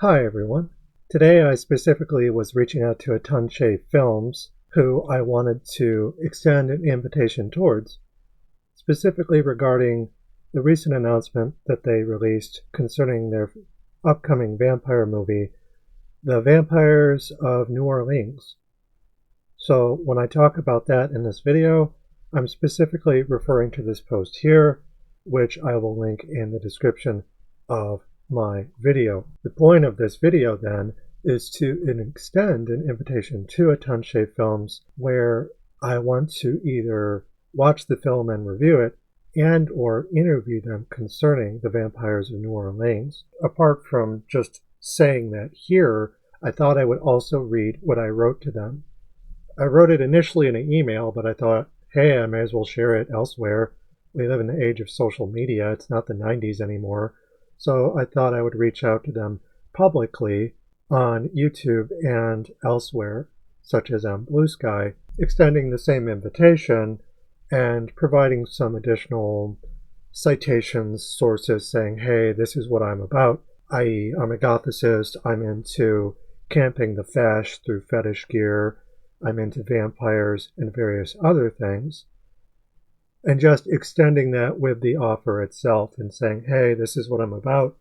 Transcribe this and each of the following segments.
Hi everyone. Today I specifically was reaching out to Atun Shei Films, who I wanted to extend an invitation towards, specifically regarding the recent announcement that they released concerning their upcoming vampire movie, The Vampires of New Orleans. So when I talk about that in this video, I'm specifically referring to this post here, which I will link in the description of my video. The point of this video then is to extend an invitation to Atun Shei Films where I want to either watch the film and review it and or interview them concerning the Vampires of New Orleans. Apart from just saying that here, I thought I would also read what I wrote to them. I wrote it initially in an email, but I thought, hey, I may as well share it elsewhere. We live in the age of social media. It's not the 90s anymore. So I thought I would reach out to them publicly on YouTube and elsewhere, such as on Bsky, extending the same invitation and providing some additional citations, sources saying, hey, this is what I'm about, i.e. I'm a Gothicist, I'm into camping the fash through fetish gear, I'm into vampires and various other things, and just extending that with the offer itself and saying, hey, this is what I'm about,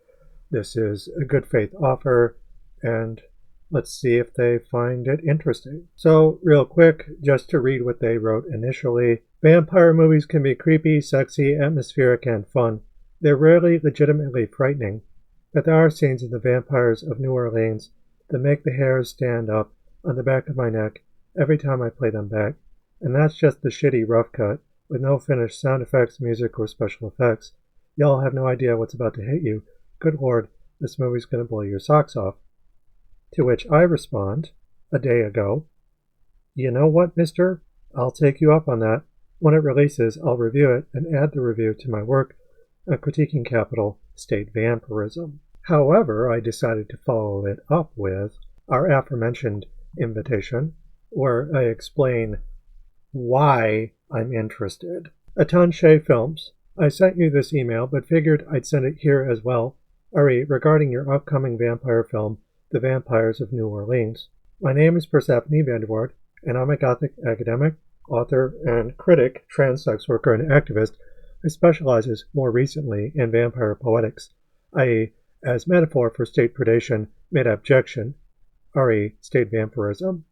this is a good faith offer, and let's see if they find it interesting. So real quick, just to read what they wrote initially. Vampire movies can be creepy, sexy, atmospheric, and fun. They're rarely legitimately frightening, but there are scenes in The Vampires of New Orleans that make the hairs stand up on the back of my neck every time I play them back, and that's just the shitty rough cut, with no finished sound effects, music, or special effects. Y'all have no idea what's about to hit you. Good lord, this movie's gonna blow your socks off. To which I respond, a day ago, you know what, mister? I'll take you up on that. When it releases, I'll review it and add the review to my work on critiquing capital state vampirism. However, I decided to follow it up with our aforementioned invitation, where I explain why I'm interested. Atun Shei Films, I sent you this email, but figured I'd send it here as well. Ari, regarding your upcoming vampire film, The Vampires of New Orleans. My name is Persephone Waard, and I'm a Gothic academic, author, and critic, trans sex worker, and activist who specializes more recently in vampire poetics, i.e., as metaphor for state predation made abjection, re. state vampirism.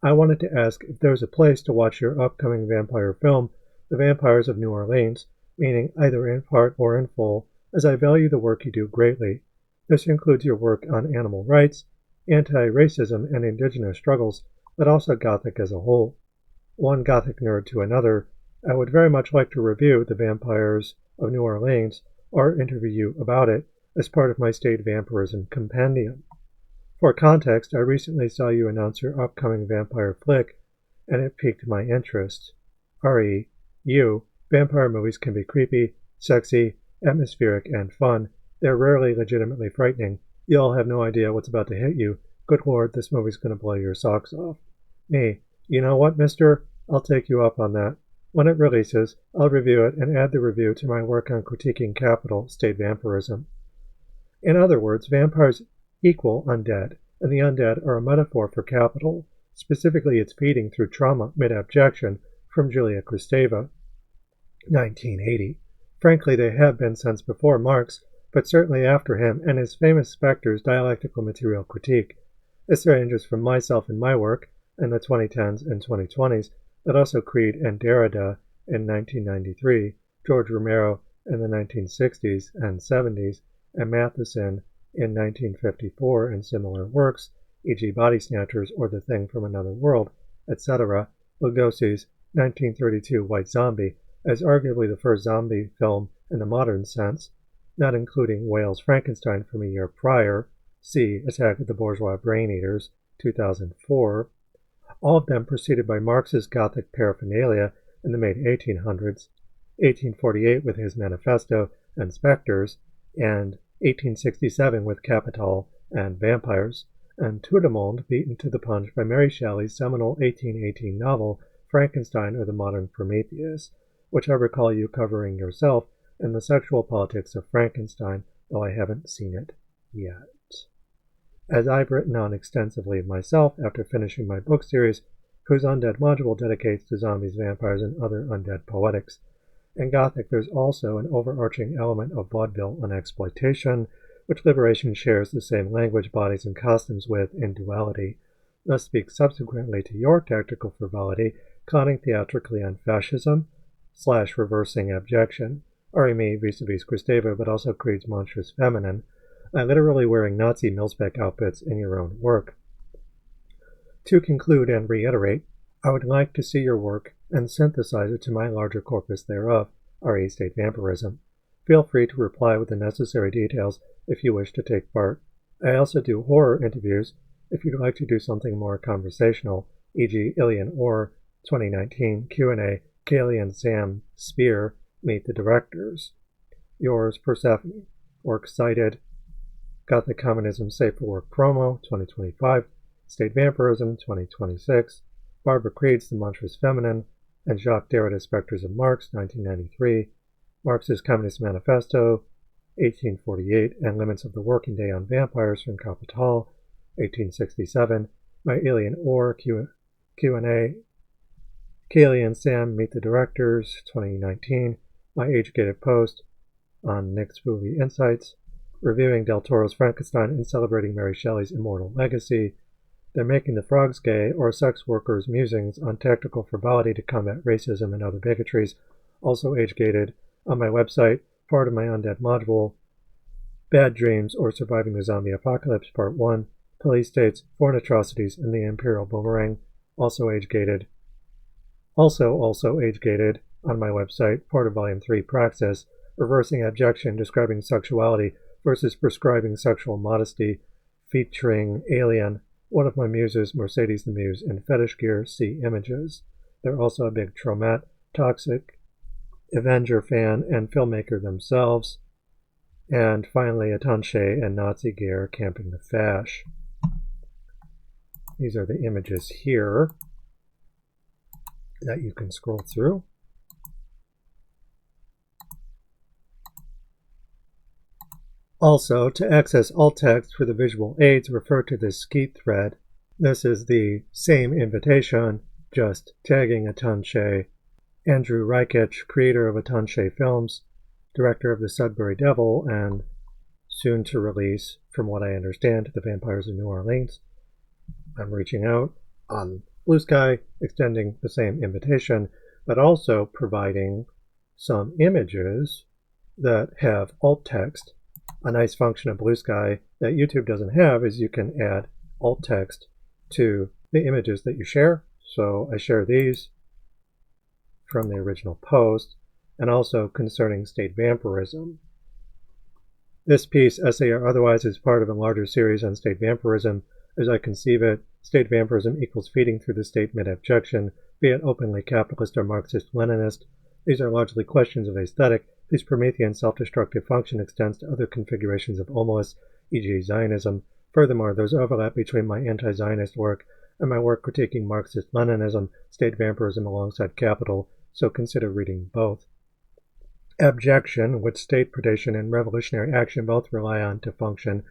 I wanted to ask if there's a place to watch your upcoming vampire film, The Vampires of New Orleans, meaning either in part or in full, as I value the work you do greatly. This includes your work on animal rights, anti-racism, and indigenous struggles, but also Gothic as a whole. One Gothic nerd to another, I would very much like to review The Vampires of New Orleans or interview you about it as part of my state vampirism compendium. For context, I recently saw you announce your upcoming vampire flick, and it piqued my interest. R.E. You, vampire movies can be creepy, sexy, atmospheric, and fun. They're rarely legitimately frightening. You all have no idea what's about to hit you. Good lord, this movie's gonna blow your socks off. Me, you know what, mister? I'll take you up on that. When it releases, I'll review it and add the review to my work on critiquing capital state vampirism. In other words, vampires equal undead, and the undead are a metaphor for capital, specifically its feeding through trauma mid-abjection from Julia Kristeva, 1980. Frankly, they have been since before Marx, but certainly after him and his famous Spectre's dialectical material critique. This ranges from myself and my work in the 2010s and 2020s, but also Creed and Derrida in 1993, George Romero in the 1960s and 70s, and Matheson in 1954 and similar works, e.g. Body Snatchers or The Thing from Another World, etc., Lugosi's 1932 White Zombie as arguably the first zombie film in the modern sense, not including Whale's Frankenstein from a year prior, see Attack of the Bourgeois Brain Eaters, 2004, all of them preceded by Marx's Gothic paraphernalia in the mid-1800s, 1848 with his Manifesto and Spectres, and 1867 with Capital and Vampires, and tout le monde beaten to the punch by Mary Shelley's seminal 1818 novel Frankenstein or the Modern Prometheus, which I recall you covering yourself in The Sexual Politics of Frankenstein, though I haven't seen it yet. as I've written on extensively myself after finishing my book series, whose Undead module dedicates to zombies, vampires, and other undead poetics. In Gothic, there's also an overarching element of vaudeville and exploitation, which Liberation shares the same language, bodies, and costumes with in duality. Thus speaks subsequently to your tactical frivolity, conning theatrically on fascism / reversing abjection, me vis-a-vis Kristeva, but also Creed's monstrous feminine, literally wearing Nazi mil-spec outfits in your own work. To conclude and reiterate, I would like to see your work and synthesize it to my larger corpus thereof, re state vampirism. Feel free to reply with the necessary details if you wish to take part. I also do horror interviews if you'd like to do something more conversational, e.g. Ilian Orr 2019 Q&A, Kaylee and Sam Spear meet the directors. Yours, Persephone. Works cited: Gothic Communism Safe for Work Promo 2025, State Vampirism 2026, Barbara Creed's The Monstrous Feminine, and Jacques Derrida's Spectres of Marx 1993, Marxist Communist Manifesto 1848, and Limits of the Working Day on Vampires from Capital 1867, my Ilian Orr Q&A, Kaylee and Sam Meet the Directors 2019, my age-gated post on Nick's Movie Insights, reviewing Del Toro's Frankenstein and celebrating Mary Shelley's immortal legacy, They're Making the Frogs Gay, or Sex Workers' Musings on Tactical Frivolity to Combat Racism and Other Bigotries, also age-gated, on my website, part of my Undead module, Bad Dreams or Surviving the Zombie Apocalypse Part 1, Police States, Foreign Atrocities, and the Imperial Boomerang, also age-gated. Also age-gated, on my website, part of Volume 3, Praxis, Reversing Abjection, Describing Sexuality versus Prescribing Sexual Modesty, featuring Alien, one of my muses, Mercedes the Muse, in Fetish Gear, see images. They're also a big Tromat, Toxic, Avenger fan, and filmmaker themselves. And finally, Atun Shei and Nazi Gear, Camping the Fash. These are the images here that you can scroll through. Also, to access alt text for the visual aids, refer to this Skeet thread. This is the same invitation, just tagging Atun Shei. Andrew Rykich, creator of Atun Shei Films, director of The Sudbury Devil, and soon to release, from what I understand, The Vampires of New Orleans. I'm reaching out on Bsky, extending the same invitation, but also providing some images that have alt text. A nice function of Bsky that YouTube doesn't have is you can add alt text to the images that you share. So I share these from the original post, and also concerning state vampirism. This piece, essay or otherwise, is part of a larger series on state vampirism. As I conceive it, state vampirism equals feeding through the state mid-abjection, be it openly capitalist or Marxist-Leninist. These are largely questions of aesthetic, whose Promethean self-destructive function extends to other configurations of homeless, e.g. Zionism. Furthermore, there's overlap between my anti-Zionist work and my work critiquing Marxist-Leninism, state vampirism alongside capital, so consider reading both. Abjection, which state predation and revolutionary action both rely on to function,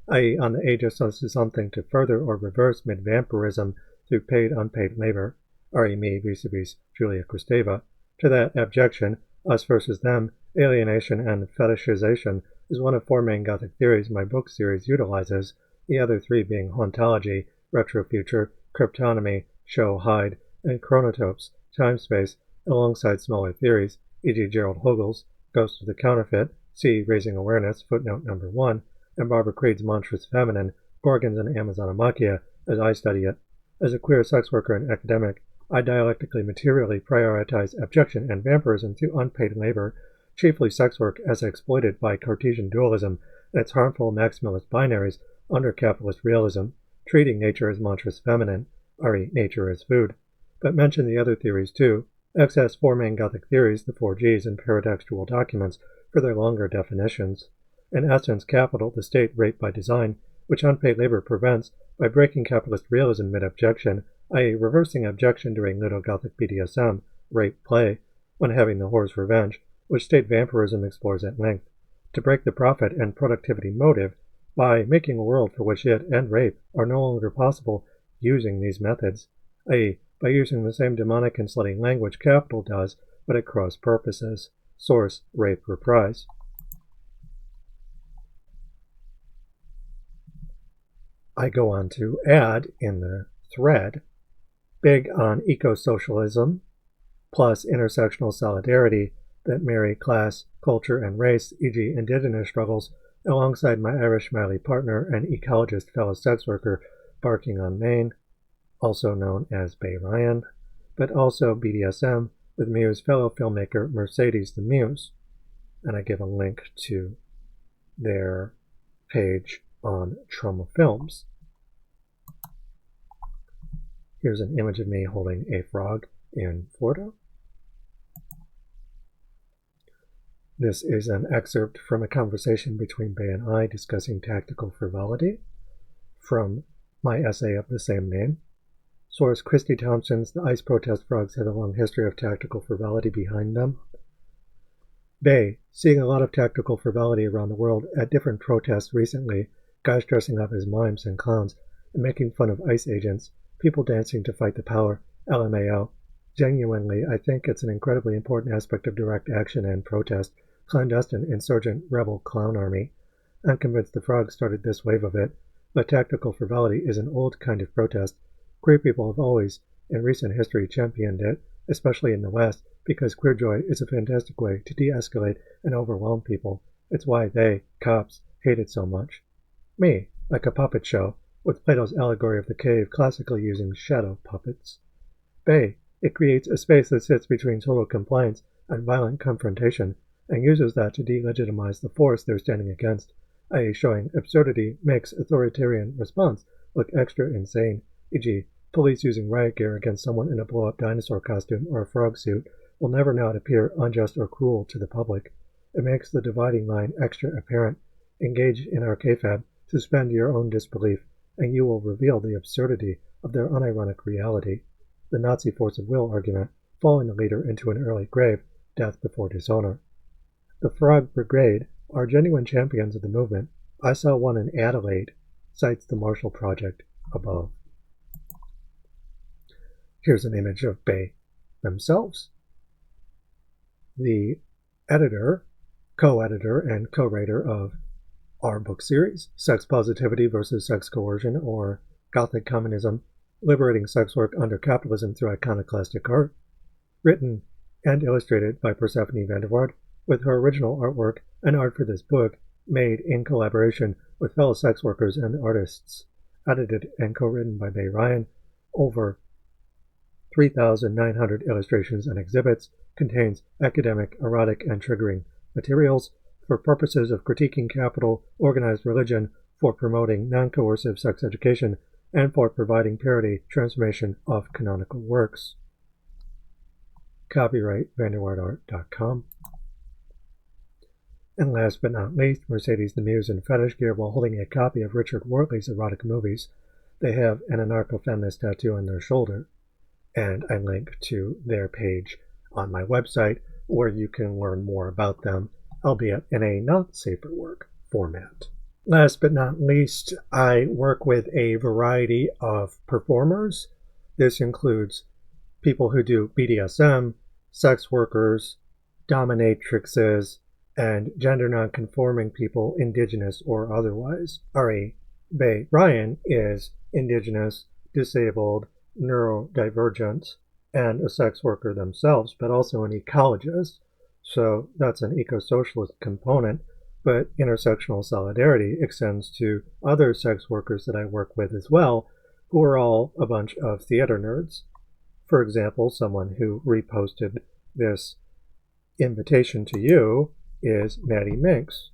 i.e. on the aegis of something to further or reverse mid-vampirism through paid unpaid labor, re me vis-a-vis Julia Kristeva. To that abjection, us versus them, alienation, and fetishization is one of four main Gothic theories my book series utilizes, the other three being hauntology, retrofuture, cryptonomy, show-hide, and chronotopes, time-space, alongside smaller theories, e.g. Gerald Hogel's Ghost of the Counterfeit, see Raising Awareness, footnote number 1, and Barbara Creed's Monstrous Feminine, Gorgons and Amazonamachia, as I study it. As a queer sex worker and academic, I dialectically materially prioritize abjection and vampirism through unpaid labor, chiefly sex work as exploited by Cartesian dualism and its harmful maximalist binaries under capitalist realism, treating nature as monstrous feminine, re nature as food. But mention the other theories too. Access four main Gothic theories, the 4Gs, in paratextual documents for their longer definitions. In essence, capital, the state, rape by design, which unpaid labor prevents by breaking capitalist realism mid-abjection, i.e. reversing abjection during Ludo-Gothic BDSM, rape play, when having the whore's revenge, which state vampirism explores at length. To break the profit and productivity motive, by making a world for which it and rape are no longer possible using these methods, i.e., by using the same demonic and slutty language Capital does, but at cross purposes. Source: Rape Reprise. I go on to add in the thread, big on eco-socialism, plus intersectional solidarity that marry class, culture, and race, e.g. indigenous struggles, alongside my Irish Smiley partner and ecologist fellow sex worker Barking on Maine, also known as Bay Ryan, but also BDSM with Muse fellow filmmaker Mercedes the Muse. And I give a link to their page on Trauma Films. Here's an image of me holding a frog in Florida. This is an excerpt from a conversation between Bay and I discussing tactical frivolity from my essay of the same name. Source: Christy Thompson's The Ice Protest Frogs Have a Long History of Tactical Frivolity Behind Them. Bay, seeing a lot of tactical frivolity around the world at different protests recently, guys dressing up as mimes and clowns and making fun of ICE agents, people dancing to fight the power, LMAO. Genuinely, I think it's an incredibly important aspect of direct action and protest, clandestine, insurgent, rebel clown army. I'm convinced the frogs started this wave of it, but tactical frivolity is an old kind of protest. Queer people have always, in recent history, championed it, especially in the West, because queer joy is a fantastic way to de-escalate and overwhelm people. It's why they, cops, hate it so much. Me, like a puppet show, with Plato's allegory of the cave classically using shadow puppets. Bay, it creates a space that sits between total compliance and violent confrontation, and uses that to delegitimize the force they're standing against, i.e. showing absurdity makes authoritarian response look extra insane, e.g. police using riot gear against someone in a blow-up dinosaur costume or a frog suit will never not appear unjust or cruel to the public. It makes the dividing line extra apparent. Engage in our KFAB, suspend your own disbelief, and you will reveal the absurdity of their unironic reality. The Nazi force of will argument, following the leader into an early grave, death before dishonor. The Frog Brigade are genuine champions of the movement. I saw one in Adelaide, cites the Marshall Project above. Here's an image of Bay themselves. The editor, co-editor, and co-writer of our book series, Sex Positivity versus Sex Coercion, or Gothic Communism, Liberating Sex Work Under Capitalism Through Iconoclastic Art, written and illustrated by Persephone van der Waard, with her original artwork and art for this book made in collaboration with fellow sex workers and artists, edited and co-written by Bay Ryan, over 3,900 illustrations and exhibits, contains academic, erotic, and triggering materials for purposes of critiquing capital, organized religion, for promoting non-coercive sex education, and for providing parody transformation of canonical works. Copyright vanderwaardart.com. And last but not least, Mercedes the Muse in fetish gear while holding a copy of Richard Wortley's erotic movies. They have an anarcho-feminist tattoo on their shoulder, and I link to their page on my website where you can learn more about them, albeit in a not safe for work format. Last but not least, I work with a variety of performers. This includes people who do BDSM, sex workers, dominatrixes, and gender non-conforming people, indigenous or otherwise. Ari Bay Ryan is indigenous, disabled, neurodivergent, and a sex worker themselves, but also an ecologist. So that's an eco-socialist component, but intersectional solidarity extends to other sex workers that I work with as well, who are all a bunch of theater nerds. For example, someone who reposted this invitation to you is Maddie Minks,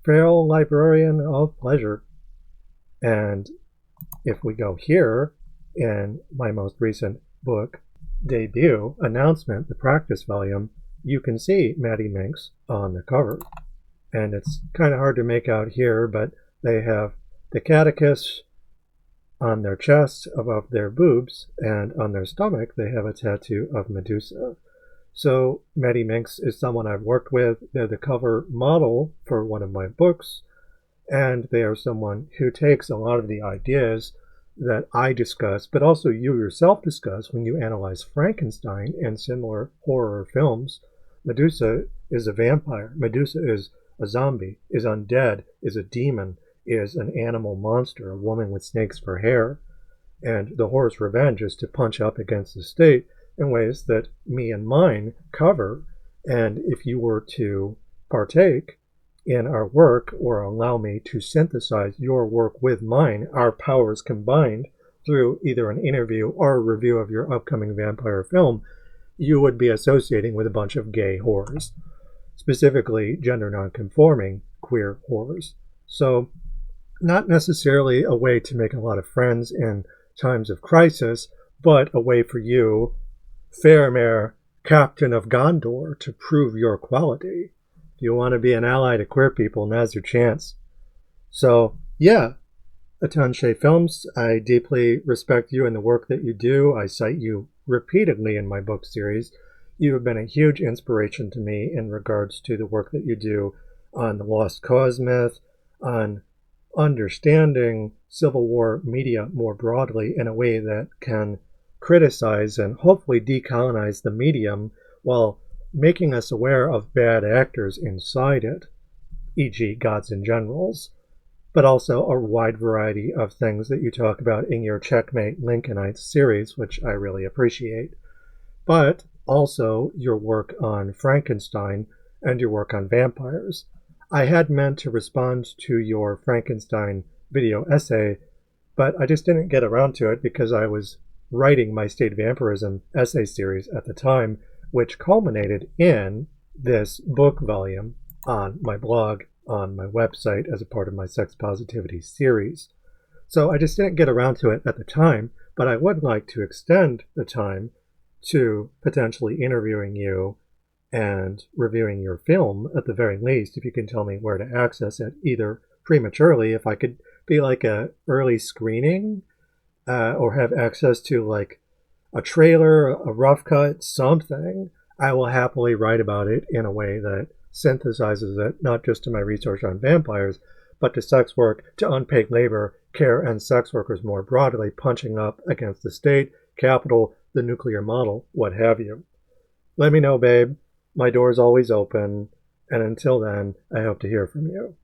feral librarian of pleasure. And if we go here in my most recent book debut announcement, the practice volume, you can see Maddie Minks on the cover. And it's kind of hard to make out here, but they have the catechus on their chest above their boobs, and on their stomach they have a tattoo of Medusa. So Maddie Minks is someone I've worked with. They're the cover model for one of my books, And they are someone who takes a lot of the ideas that I discuss, but also you yourself discuss when you analyze Frankenstein and similar horror films. Medusa is a vampire. Medusa is a zombie, is undead, is a demon, is an animal monster, a woman with snakes for hair. And the horror's revenge is to punch up against the state in ways that me and mine cover. And if you were to partake in our work or allow me to synthesize your work with mine, our powers combined through either an interview or a review of your upcoming vampire film, you would be associating with a bunch of gay horrors, specifically gender nonconforming queer horrors. So not necessarily a way to make a lot of friends in times of crisis, but a way for you, Faramir, Captain of Gondor, to prove your quality. If you want to be an ally to queer people, now's your chance. So, yeah, Atun Shei Films, I deeply respect you and the work that you do. I cite you repeatedly in my book series. You have been a huge inspiration to me in regards to the work that you do on the Lost Cause myth, on understanding Civil War media more broadly in a way that can criticize and hopefully decolonize the medium while making us aware of bad actors inside it, e.g. gods and generals, but also a wide variety of things that you talk about in your Checkmate Lincolnites series, which I really appreciate, but also your work on Frankenstein and your work on vampires. I had meant to respond to your Frankenstein video essay, but I just didn't get around to it because I was writing my State Vampirism essay series at the time, which culminated in this book volume on my blog, on my website, as a part of my Sex Positivity series. So I just didn't get around to it at the time, but I would like to extend the time to potentially interviewing you and reviewing your film at the very least, if you can tell me where to access it, either prematurely, if I could be like a early screening, or have access to like a trailer, a rough cut, something, I will happily write about it in a way that synthesizes it, not just to my research on vampires, but to sex work, to unpaid labor, care, and sex workers more broadly, punching up against the state, capital, the nuclear model, what have you. Let me know, babe. My door's always open, and until then, I hope to hear from you.